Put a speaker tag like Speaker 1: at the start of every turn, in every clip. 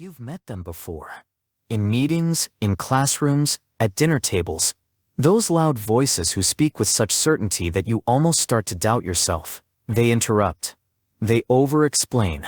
Speaker 1: You've met them before. In meetings, in classrooms, at dinner tables. Those loud voices who speak with such certainty that you almost start to doubt yourself. They interrupt. They over-explain.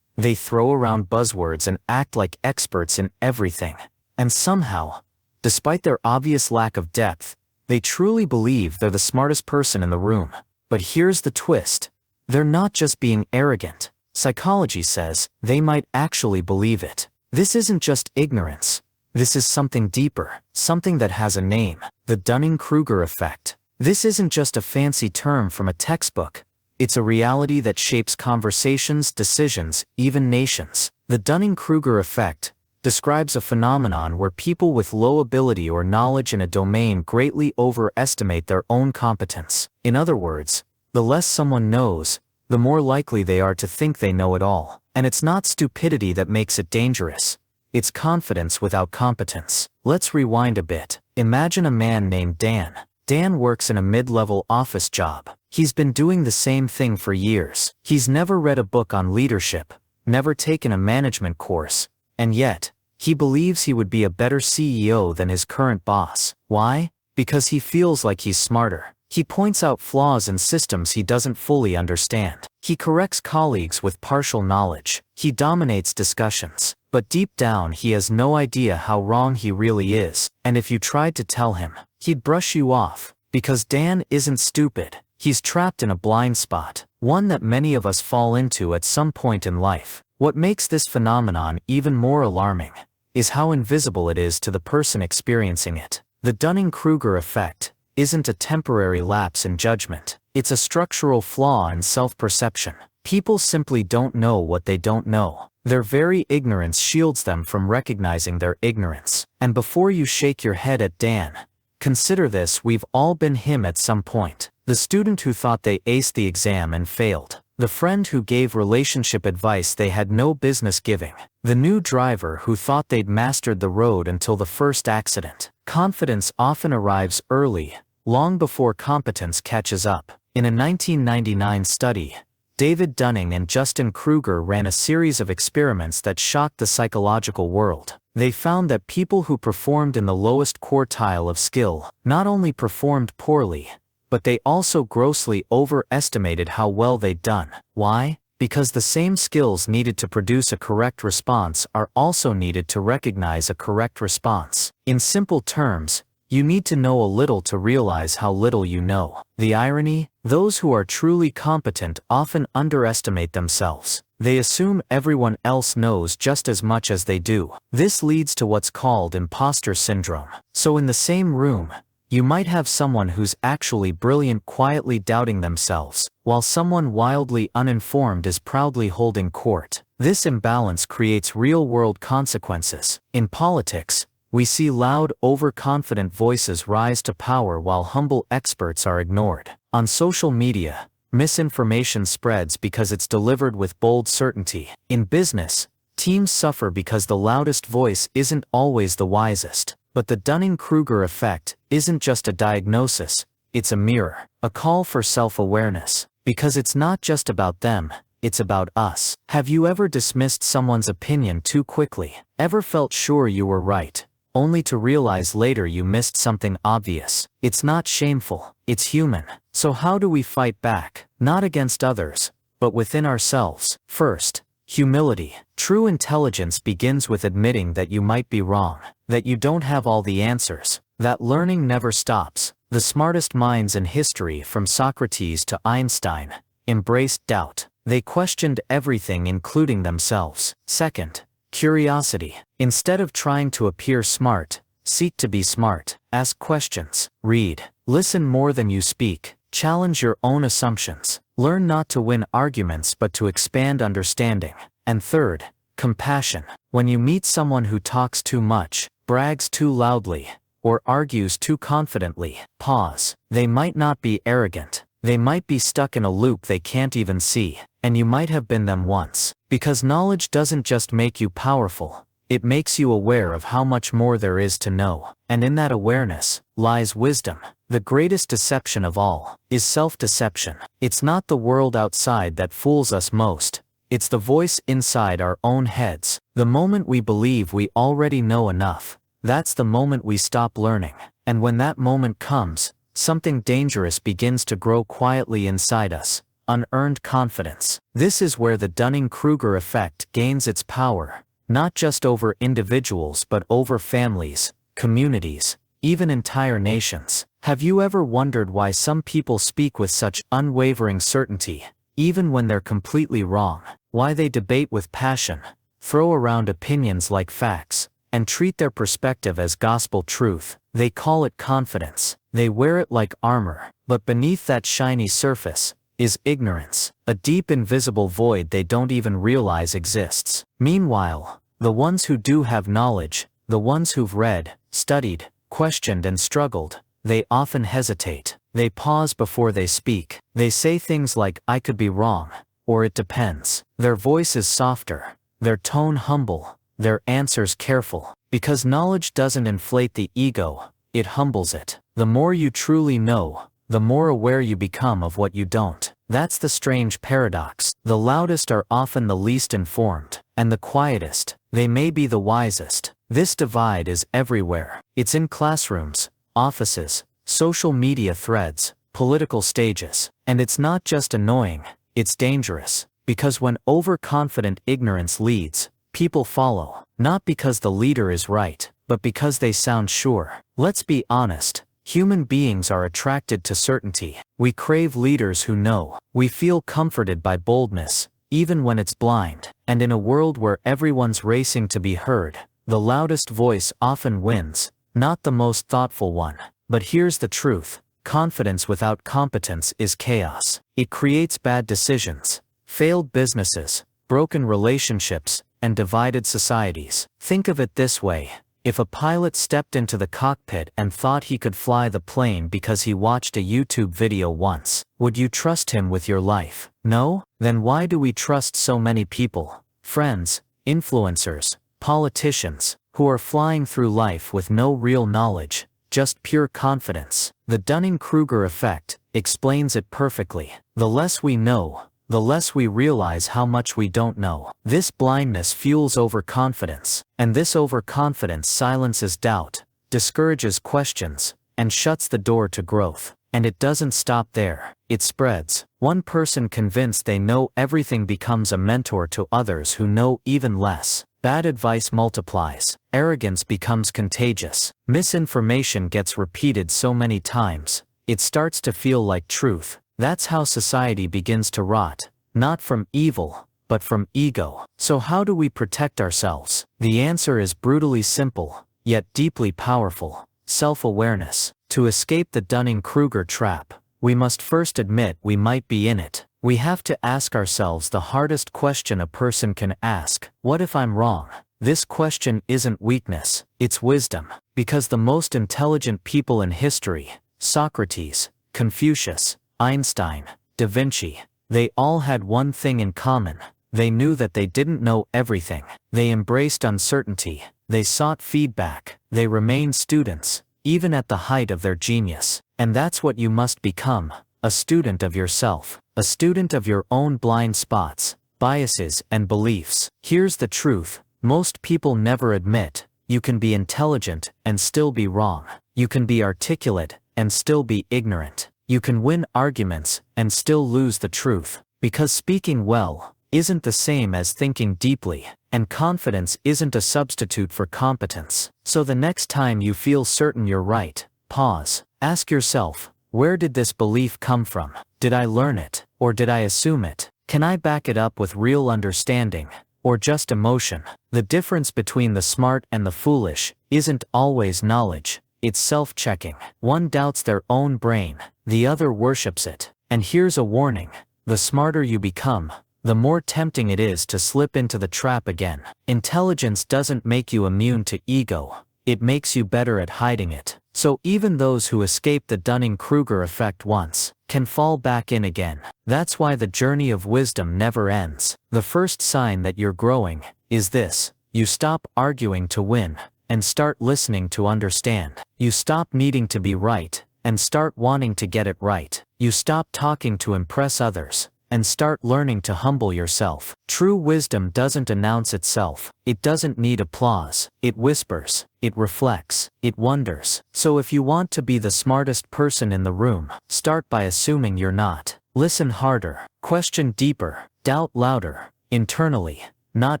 Speaker 1: They throw around buzzwords and act like experts in everything. And somehow, despite their obvious lack of depth, they truly believe they're the smartest person in the room. But here's the twist. They're not just being arrogant. Psychology says they might actually believe it. This isn't just ignorance. This is something deeper, something that has a name, the Dunning-Kruger effect. This isn't just a fancy term from a textbook. It's a reality that shapes conversations, decisions, even nations. The Dunning-Kruger effect describes a phenomenon where people with low ability or knowledge in a domain greatly overestimate their own competence. In other words, the less someone knows, the more likely they are to think they know it all. And it's not stupidity that makes it dangerous. It's confidence without competence. Let's rewind a bit. Imagine a man named Dan. Dan works in a mid-level office job. He's been doing the same thing for years. He's never read a book on leadership, never taken a management course, and yet, he believes he would be a better CEO than his current boss. Why? Because he feels like he's smarter. He points out flaws in systems he doesn't fully understand. He corrects colleagues with partial knowledge. He dominates discussions. But deep down he has no idea how wrong he really is. And if you tried to tell him, he'd brush you off. Because Dan isn't stupid. He's trapped in a blind spot. One that many of us fall into at some point in life. What makes this phenomenon even more alarming is how invisible it is to the person experiencing it. The Dunning-Kruger effect isn't a temporary lapse in judgment. It's a structural flaw in self-perception. People simply don't know what they don't know. Their very ignorance shields them from recognizing their ignorance. And before you shake your head at Dan, consider this: we've all been him at some point. The student who thought they aced the exam and failed. The friend who gave relationship advice they had no business giving. The new driver who thought they'd mastered the road until the first accident. Confidence often arrives early, long before competence catches up. In a 1999 study, David Dunning and Justin Kruger ran a series of experiments that shocked the psychological world. They found that people who performed in the lowest quartile of skill not only performed poorly, but they also grossly overestimated how well they'd done. Why? Because the same skills needed to produce a correct response are also needed to recognize a correct response. In simple terms, you need to know a little to realize how little you know. The irony? Those who are truly competent often underestimate themselves. They assume everyone else knows just as much as they do. This leads to what's called imposter syndrome. So in the same room, you might have someone who's actually brilliant quietly doubting themselves, while someone wildly uninformed is proudly holding court. This imbalance creates real-world consequences. In politics, we see loud, overconfident voices rise to power while humble experts are ignored. On social media, misinformation spreads because it's delivered with bold certainty. In business, teams suffer because the loudest voice isn't always the wisest. But the Dunning-Kruger effect isn't just a diagnosis, it's a mirror, a call for self-awareness. Because it's not just about them, it's about us. Have you ever dismissed someone's opinion too quickly? Ever felt sure you were right, only to realize later you missed something obvious? It's not shameful, it's human. So how do we fight back? Not against others, but within ourselves. First, humility. True intelligence begins with admitting that you might be wrong, that you don't have all the answers, that learning never stops. The smartest minds in history, from Socrates to Einstein, embraced doubt. They questioned everything, including themselves. Second, curiosity. Instead of trying to appear smart, seek to be smart. Ask questions, read, listen more than you speak, challenge your own assumptions. Learn not to win arguments but to expand understanding. And third, compassion. When you meet someone who talks too much, brags too loudly, or argues too confidently, pause. They might not be arrogant. They might be stuck in a loop they can't even see. And you might have been them once. Because knowledge doesn't just make you powerful, it makes you aware of how much more there is to know. And in that awareness lies wisdom. The greatest deception of all is self-deception. It's not the world outside that fools us most. It's the voice inside our own heads. The moment we believe we already know enough, that's the moment we stop learning. And when that moment comes, something dangerous begins to grow quietly inside us: unearned confidence. This is where the Dunning-Kruger effect gains its power, not just over individuals but over families, communities, even entire nations. Have you ever wondered why some people speak with such unwavering certainty, even when they're completely wrong? Why they debate with passion, throw around opinions like facts, and treat their perspective as gospel truth? They call it confidence. They wear it like armor, but beneath that shiny surface is ignorance, a deep invisible void they don't even realize exists. Meanwhile, the ones who do have knowledge, the ones who've read, studied, questioned and struggled, they often hesitate. They pause before they speak. They say things like, "I could be wrong," or "it depends." Their voice is softer, their tone humble, their answers careful, because knowledge doesn't inflate the ego, it humbles it. The more you truly know, the more aware you become of what you don't. That's the strange paradox. The loudest are often the least informed, and the quietest, they may be the wisest. This divide is everywhere. It's in classrooms, offices, social media threads, political stages. And it's not just annoying, it's dangerous. Because when overconfident ignorance leads, people follow, not because the leader is right, but because they sound sure. Let's be honest. Human beings are attracted to certainty. We crave leaders who know. We feel comforted by boldness, even when it's blind. And in a world where everyone's racing to be heard, the loudest voice often wins, not the most thoughtful one. But here's the truth: confidence without competence is chaos. It creates bad decisions, failed businesses, broken relationships, and divided societies. Think of it this way. If a pilot stepped into the cockpit and thought he could fly the plane because he watched a YouTube video once, would you trust him with your life? No? Then why do we trust so many people, friends, influencers, politicians, who are flying through life with no real knowledge, just pure confidence? The Dunning-Kruger effect explains it perfectly. The less we know, the less we realize how much we don't know. This blindness fuels overconfidence, and this overconfidence silences doubt, discourages questions, and shuts the door to growth. And it doesn't stop there. It spreads. One person convinced they know everything becomes a mentor to others who know even less. Bad advice multiplies. Arrogance becomes contagious. Misinformation gets repeated so many times, it starts to feel like truth. That's how society begins to rot, not from evil, but from ego. So how do we protect ourselves? The answer is brutally simple, yet deeply powerful: self-awareness. To escape the Dunning-Kruger trap, we must first admit we might be in it. We have to ask ourselves the hardest question a person can ask: what if I'm wrong? This question isn't weakness, it's wisdom. Because the most intelligent people in history, Socrates, Confucius, Einstein, Da Vinci, they all had one thing in common: they knew that they didn't know everything. They embraced uncertainty, they sought feedback, they remained students, even at the height of their genius. And that's what you must become: a student of yourself, a student of your own blind spots, biases, and beliefs. Here's the truth: most people never admit you can be intelligent and still be wrong. You can be articulate and still be ignorant. You can win arguments and still lose the truth. Because speaking well isn't the same as thinking deeply, and confidence isn't a substitute for competence. So the next time you feel certain you're right, pause. Ask yourself, where did this belief come from? Did I learn it, or did I assume it? Can I back it up with real understanding, or just emotion? The difference between the smart and the foolish isn't always knowledge, it's self-checking. One doubts their own brain, the other worships it. And here's a warning: the smarter you become, the more tempting it is to slip into the trap again. Intelligence doesn't make you immune to ego, it makes you better at hiding it. So even those who escape the Dunning-Kruger effect once can fall back in again. That's why the journey of wisdom never ends. The first sign that you're growing is this: you stop arguing to win and start listening to understand. You stop needing to be right and start wanting to get it right. You stop talking to impress others and start learning to humble yourself. True wisdom doesn't announce itself. It doesn't need applause. It whispers. It reflects. It wonders. So if you want to be the smartest person in the room, start by assuming you're not. Listen harder. Question deeper. Doubt louder. Internally, not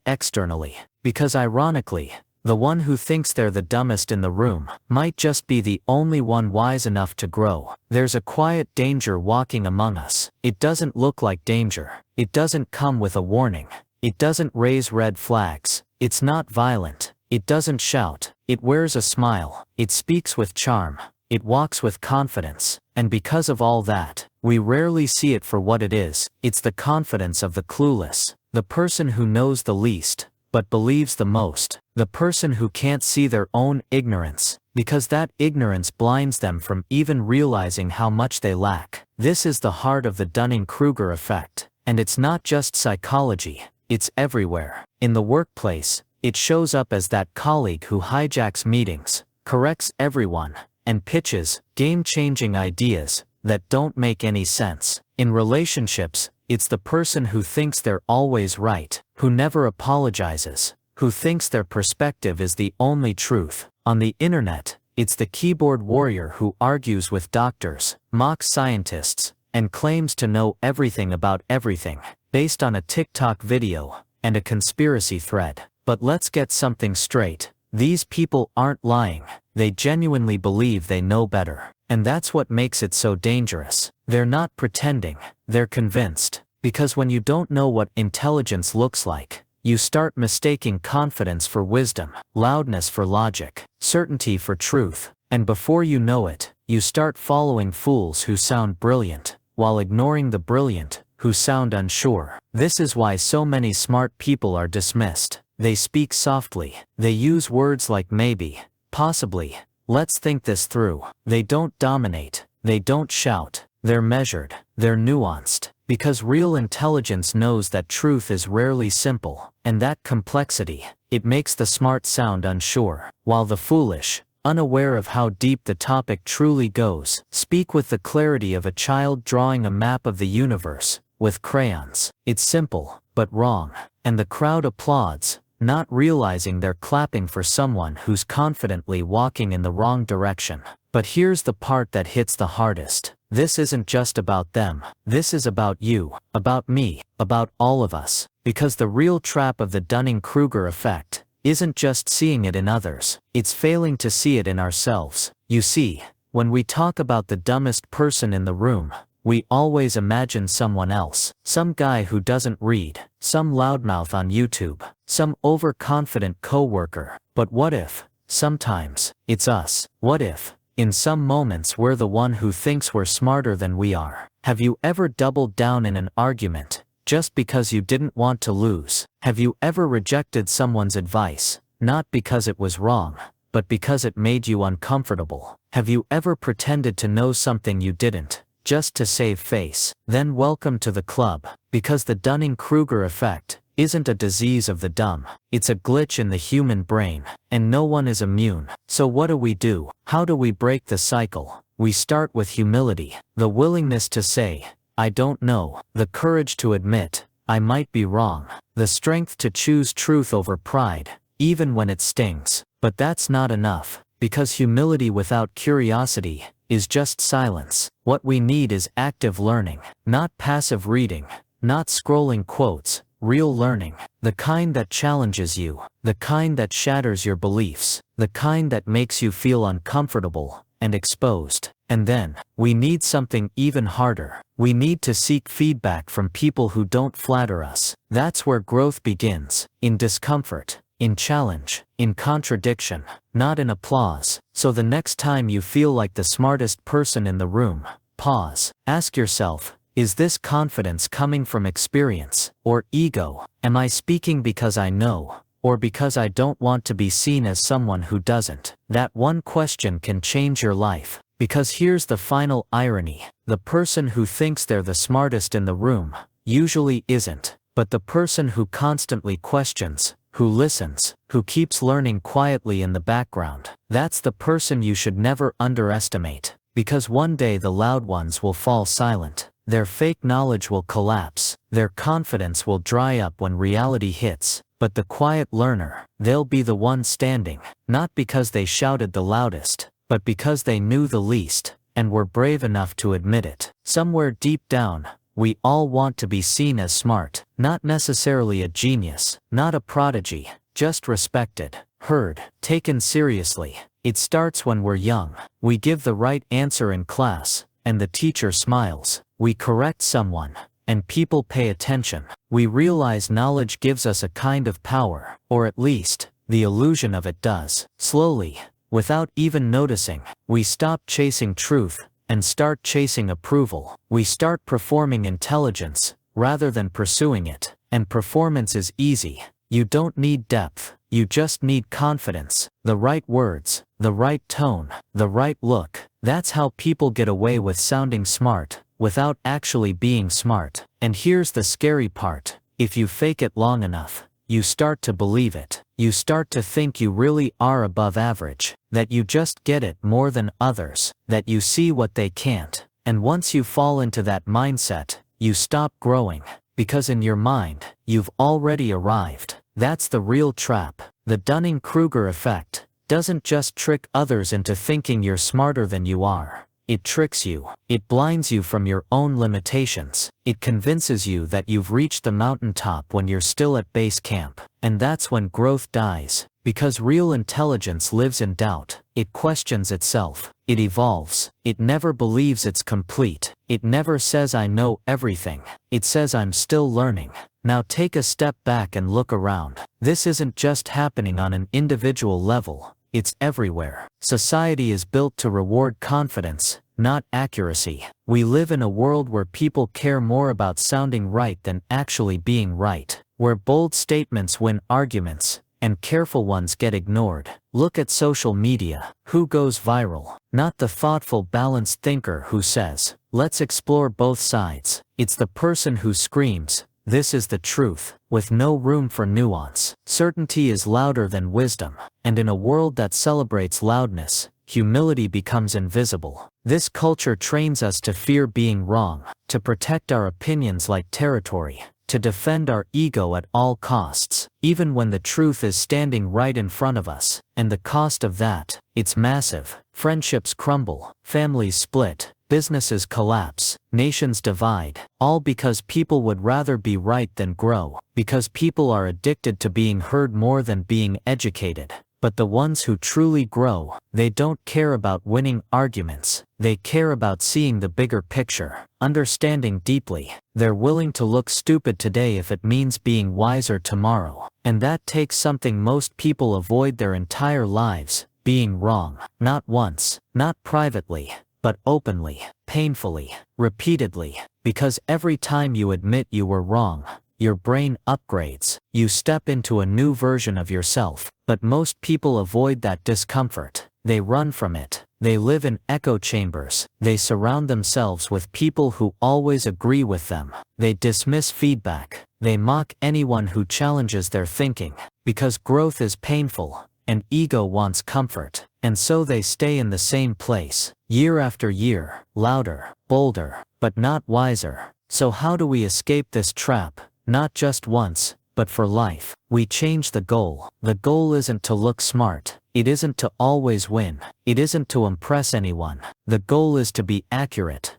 Speaker 1: externally. Because ironically, the one who thinks they're the dumbest in the room might just be the only one wise enough to grow. There's a quiet danger walking among us. It doesn't look like danger. It doesn't come with a warning. It doesn't raise red flags. It's not violent. It doesn't shout. It wears a smile. It speaks with charm. It walks with confidence. And because of all that, we rarely see it for what it is. It's the confidence of the clueless. The person who knows the least, but believes the most. The person who can't see their own ignorance, because that ignorance blinds them from even realizing how much they lack. This is the heart of the Dunning-Kruger effect. And it's not just psychology, it's everywhere. In the workplace, it shows up as that colleague who hijacks meetings, corrects everyone, and pitches game-changing ideas that don't make any sense. In relationships, it's the person who thinks they're always right, who never apologizes, who thinks their perspective is the only truth. On the internet, it's the keyboard warrior who argues with doctors, mocks scientists, and claims to know everything about everything, based on a TikTok video and a conspiracy thread. But let's get something straight. These people aren't lying. They genuinely believe they know better. And that's what makes it so dangerous. They're not pretending. They're convinced. Because when you don't know what intelligence looks like, you start mistaking confidence for wisdom, loudness for logic, certainty for truth. And before you know it, you start following fools who sound brilliant, while ignoring the brilliant, who sound unsure. This is why so many smart people are dismissed. They speak softly. They use words like maybe, possibly, let's think this through. They don't dominate. They don't shout. They're measured. They're nuanced. Because real intelligence knows that truth is rarely simple, and that complexity, it makes the smart sound unsure, while the foolish, unaware of how deep the topic truly goes, speak with the clarity of a child drawing a map of the universe, with crayons. It's simple, but wrong. And the crowd applauds, not realizing they're clapping for someone who's confidently walking in the wrong direction. But here's the part that hits the hardest. This isn't just about them. This is about you, about me, about all of us. Because the real trap of the Dunning-Kruger effect isn't just seeing it in others. It's failing to see it in ourselves. You see, when we talk about the dumbest person in the room, we always imagine someone else. Some guy who doesn't read, some loudmouth on YouTube, some overconfident coworker. But what if, sometimes, it's us? What if, in some moments we're the one who thinks we're smarter than we are? Have you ever doubled down in an argument, just because you didn't want to lose? Have you ever rejected someone's advice, not because it was wrong, but because it made you uncomfortable? Have you ever pretended to know something you didn't, just to save face? Then welcome to the club, because the Dunning-Kruger effect isn't a disease of the dumb. It's a glitch in the human brain, and no one is immune. So what do? How do we break the cycle? We start with humility, the willingness to say, I don't know, the courage to admit, I might be wrong, the strength to choose truth over pride, even when it stings. But that's not enough, because humility without curiosity is just silence. What we need is active learning, not passive reading, not scrolling quotes, real learning. The kind that challenges you, the kind that shatters your beliefs, the kind that makes you feel uncomfortable and exposed. And then, we need something even harder. We need to seek feedback from people who don't flatter us. That's where growth begins, in discomfort, in challenge, in contradiction, not in applause. So the next time you feel like the smartest person in the room, pause. Ask yourself, is this confidence coming from experience or ego? Am I speaking because I know, or because I don't want to be seen as someone who doesn't? That one question can change your life. Because here's the final irony. The person who thinks they're the smartest in the room usually isn't. But the person who constantly questions, who listens, who keeps learning quietly in the background, that's the person you should never underestimate. Because one day the loud ones will fall silent. Their fake knowledge will collapse, their confidence will dry up when reality hits, but the quiet learner, they'll be the one standing, not because they shouted the loudest, but because they knew the least, and were brave enough to admit it. Somewhere deep down, we all want to be seen as smart, not necessarily a genius, not a prodigy, just respected, heard, taken seriously. It starts when we're young. We give the right answer in class, and the teacher smiles. We correct someone, and people pay attention. We realize knowledge gives us a kind of power, or at least, the illusion of it does. Slowly, without even noticing, we stop chasing truth, and start chasing approval. We start performing intelligence, rather than pursuing it. And performance is easy. You don't need depth, you just need confidence, the right words, the right tone, the right look. That's how people get away with sounding smart, without actually being smart. And here's the scary part. If you fake it long enough, you start to believe it. You start to think you really are above average, that you just get it more than others, that you see what they can't. And once you fall into that mindset, you stop growing, because in your mind, you've already arrived. That's the real trap. The Dunning-Kruger effect doesn't just trick others into thinking you're smarter than you are. It tricks you. It blinds you from your own limitations. It convinces you that you've reached the mountaintop when you're still at base camp. And that's when growth dies. Because real intelligence lives in doubt. It questions itself. It evolves. It never believes it's complete. It never says I know everything. It says I'm still learning. Now take a step back and look around. This isn't just happening on an individual level. It's everywhere. Society is built to reward confidence, not accuracy. We live in a world where people care more about sounding right than actually being right, where bold statements win arguments, and careful ones get ignored. Look at social media. Who goes viral? Not the thoughtful, balanced thinker who says, let's explore both sides. It's the person who screams, this is the truth, with no room for nuance. Certainty is louder than wisdom, and in a world that celebrates loudness, humility becomes invisible. This culture trains us to fear being wrong, to protect our opinions like territory, to defend our ego at all costs, even when the truth is standing right in front of us. And the cost of that, it's massive. Friendships crumble, families split, businesses collapse, nations divide, all because people would rather be right than grow, because people are addicted to being heard more than being educated. But the ones who truly grow, they don't care about winning arguments, they care about seeing the bigger picture, understanding deeply. They're willing to look stupid today if it means being wiser tomorrow. And that takes something most people avoid their entire lives, being wrong. Not once, not privately, but openly, painfully, repeatedly. Because every time you admit you were wrong, your brain upgrades. You step into a new version of yourself. But most people avoid that discomfort. They run from it. They live in echo chambers. They surround themselves with people who always agree with them. They dismiss feedback. They mock anyone who challenges their thinking. Because growth is painful, and ego wants comfort. And so they stay in the same place, year after year, louder, bolder, but not wiser. So how do we escape this trap? Not just once, but for life. We change the goal. The goal isn't to look smart. It isn't to always win. It isn't to impress anyone. The goal is to be accurate,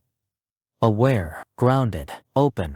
Speaker 1: aware, grounded, open,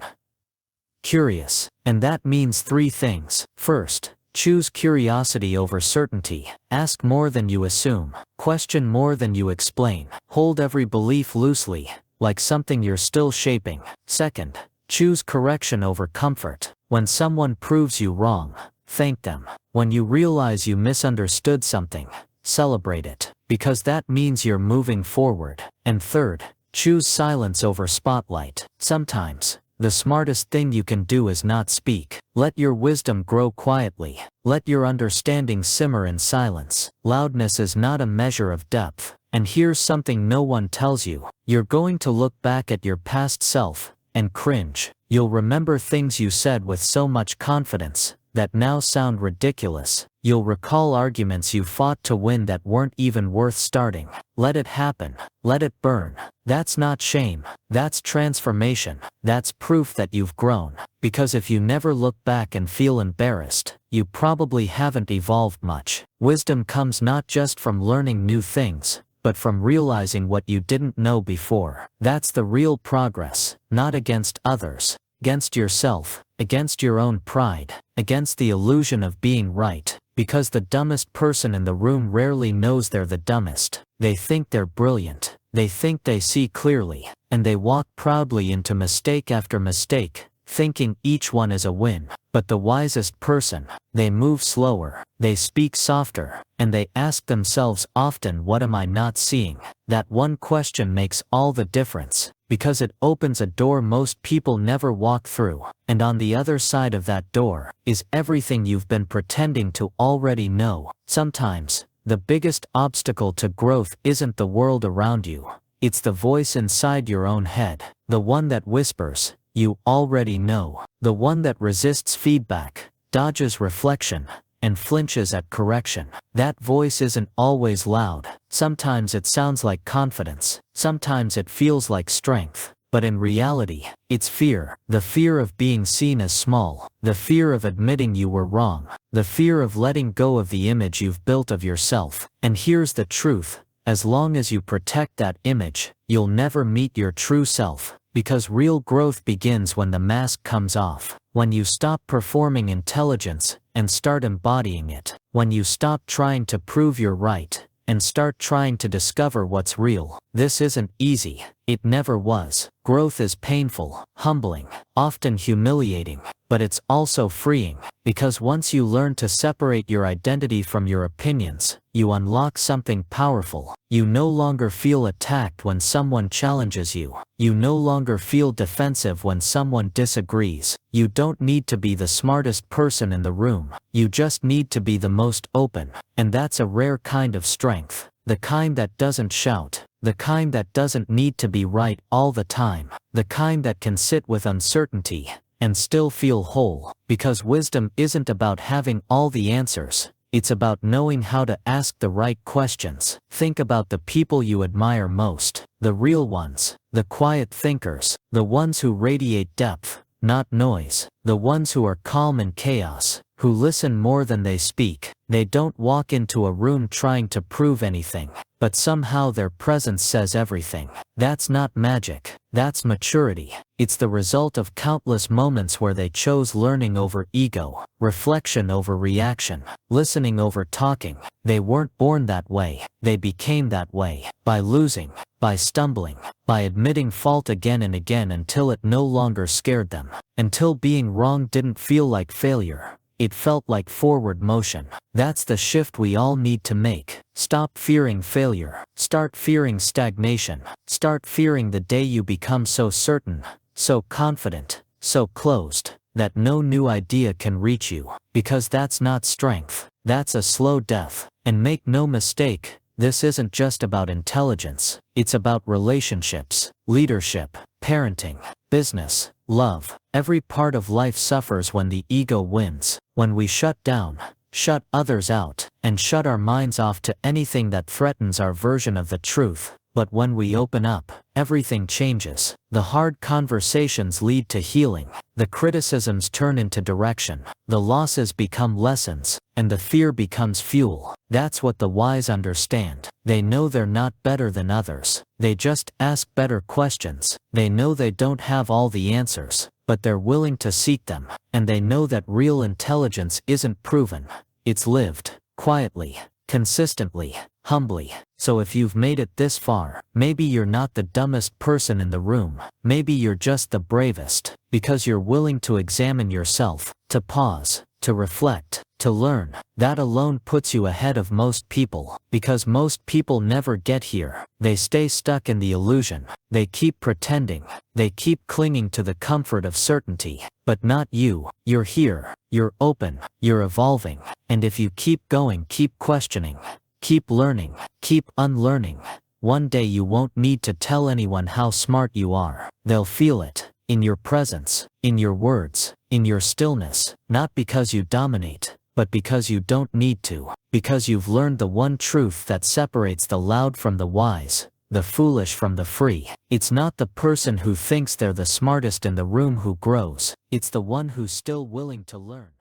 Speaker 1: curious. And that means three things. First, choose curiosity over certainty. Ask more than you assume. Question more than you explain. Hold every belief loosely, like something you're still shaping. Second, choose correction over comfort. When someone proves you wrong, thank them. When you realize you misunderstood something, celebrate it, because that means you're moving forward. And third, choose silence over spotlight. Sometimes, the smartest thing you can do is not speak. Let your wisdom grow quietly. Let your understanding simmer in silence. Loudness is not a measure of depth. And here's something no one tells you. You're going to look back at your past self and cringe. You'll remember things you said with so much confidence that now sound ridiculous. You'll recall arguments you fought to win that weren't even worth starting. Let it happen. Let it burn. That's not shame. That's transformation. That's proof that you've grown. Because if you never look back and feel embarrassed, you probably haven't evolved much. Wisdom comes not just from learning new things, but from realizing what you didn't know before. That's the real progress, not against others, against yourself, against your own pride, against the illusion of being right. Because the dumbest person in the room rarely knows they're the dumbest. They think they're brilliant. They think they see clearly, and they walk proudly into mistake after mistake, thinking each one is a win. But the wisest person, they move slower, they speak softer, and they ask themselves often, what am I not seeing? That one question makes all the difference, because it opens a door most people never walk through, and on the other side of that door is everything you've been pretending to already know. Sometimes, the biggest obstacle to growth isn't the world around you, it's the voice inside your own head, the one that whispers, you already know, the one that resists feedback, dodges reflection, and flinches at correction. That voice isn't always loud. Sometimes it sounds like confidence, sometimes it feels like strength, but in reality, it's fear. The fear of being seen as small, the fear of admitting you were wrong, the fear of letting go of the image you've built of yourself. And here's the truth, as long as you protect that image, you'll never meet your true self. Because real growth begins when the mask comes off, when you stop performing intelligence and start embodying it, when you stop trying to prove you're right and start trying to discover what's real. This isn't easy. It never was. Growth is painful, humbling, often humiliating, but it's also freeing, because once you learn to separate your identity from your opinions, you unlock something powerful. You no longer feel attacked when someone challenges you. You no longer feel defensive when someone disagrees. You don't need to be the smartest person in the room. You just need to be the most open. And that's a rare kind of strength. The kind that doesn't shout. The kind that doesn't need to be right all the time. The kind that can sit with uncertainty and still feel whole. Because wisdom isn't about having all the answers. It's about knowing how to ask the right questions. Think about the people you admire most. The real ones. The quiet thinkers. The ones who radiate depth, not noise. The ones who are calm in chaos. Who listen more than they speak. They don't walk into a room trying to prove anything, but somehow their presence says everything. That's not magic. That's maturity. It's the result of countless moments where they chose learning over ego, reflection over reaction, listening over talking. They weren't born that way. They became that way. By losing, by stumbling, by admitting fault again and again until it no longer scared them. Until being wrong didn't feel like failure. It felt like forward motion. That's the shift we all need to make. Stop fearing failure. Start fearing stagnation. Start fearing the day you become so certain, so confident, so closed, that no new idea can reach you. Because that's not strength. That's a slow death. And make no mistake, this isn't just about intelligence. It's about relationships, leadership, parenting, business, love. Every part of life suffers when the ego wins. When we shut down, shut others out, and shut our minds off to anything that threatens our version of the truth. But when we open up, everything changes. The hard conversations lead to healing. The criticisms turn into direction. The losses become lessons, and the fear becomes fuel. That's what the wise understand. They know they're not better than others. They just ask better questions. They know they don't have all the answers, but they're willing to seek them. And they know that real intelligence isn't proven. It's lived, quietly, consistently, humbly. So if you've made it this far, maybe you're not the dumbest person in the room. Maybe you're just the bravest, because you're willing to examine yourself, to pause, to reflect, to learn. That alone puts you ahead of most people, because most people never get here. They stay stuck in the illusion. They keep pretending. They keep clinging to the comfort of certainty. But not you. You're here. You're open. You're evolving. And if you keep going, keep questioning, keep learning, keep unlearning, one day you won't need to tell anyone how smart you are. They'll feel it. In your presence, in your words, in your stillness, not because you dominate, but because you don't need to. Because you've learned the one truth that separates the loud from the wise, the foolish from the free. It's not the person who thinks they're the smartest in the room who grows. It's the one who's still willing to learn.